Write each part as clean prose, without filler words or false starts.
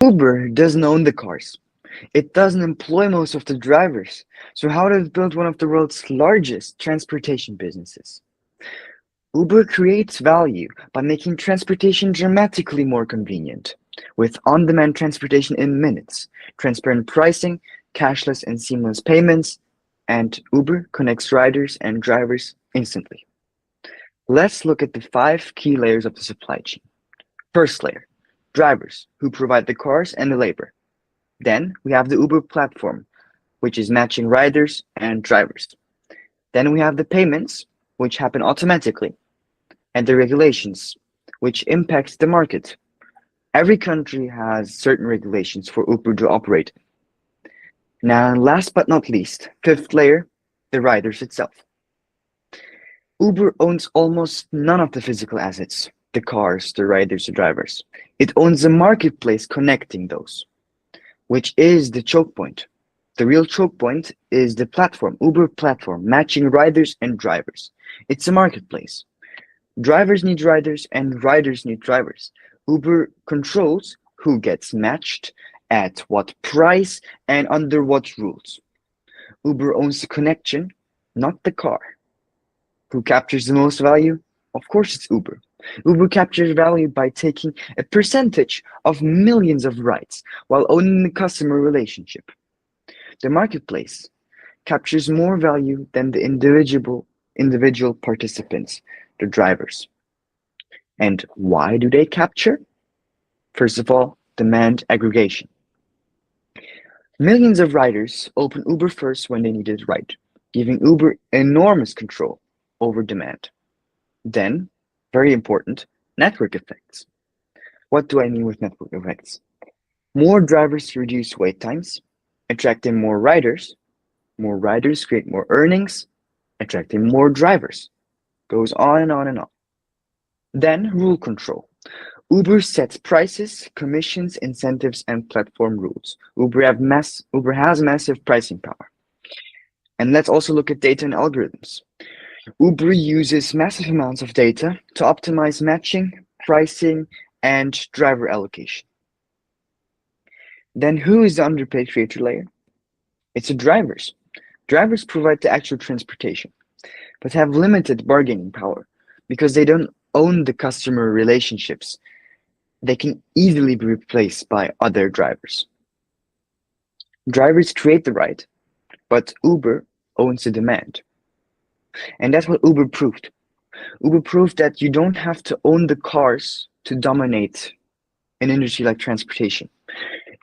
Uber doesn't own the cars. It doesn't employ most of the drivers. So how does it build one of the world's largest transportation businesses? Uber creates value by making transportation dramatically more convenient, with on-demand transportation in minutes, transparent pricing, cashless and seamless payments, and Uber connects riders and drivers instantly. Let's look at the five key layers of the supply chain. First layer, drivers, who provide the cars and the labor. Then we have the Uber platform, which is matching riders and drivers. Then we have the payments, which happen automatically, and the regulations, which impacts the market. Every country has certain regulations for Uber to operate. Now, last but not least, fifth layer, the riders itself. Uber owns almost none of the physical assets, the cars, the riders, the drivers. It owns a marketplace connecting those, which is the choke point. The real choke point is the platform, Uber platform, matching riders and drivers. It's a marketplace. Drivers need riders and riders need drivers. Uber controls who gets matched, at what price, and under what rules. Uber owns the connection, not the car. Who captures the most value? Of course it's Uber. Uber captures value by taking a percentage of millions of rides while owning the customer relationship. The marketplace captures more value than the individual participants, the drivers. And why do they capture? First of all, demand aggregation. Millions of riders open Uber first when they need a ride, giving Uber enormous control over demand. Then, very important, network effects. What do I mean with network effects? More drivers reduce wait times, attracting more riders create more earnings, attracting more drivers. Goes on and on and on. Then, rule control. Uber sets prices, commissions, incentives, and platform rules. Uber has massive pricing power. And let's also look at data and algorithms. Uber uses massive amounts of data to optimize matching, pricing, and driver allocation. Then who is the underpaid creator layer? It's the drivers. Drivers provide the actual transportation, but have limited bargaining power because they don't own the customer relationships. They can easily be replaced by other drivers. Drivers create the ride, but Uber owns the demand. And that's what Uber proved. Uber proved that you don't have to own the cars to dominate an industry like transportation.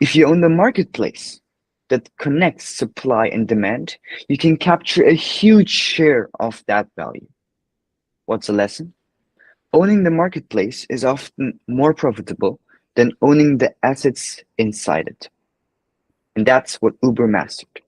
If you own the marketplace that connects supply and demand, you can capture a huge share of that value. What's the lesson? Owning the marketplace is often more profitable than owning the assets inside it. And that's what Uber mastered.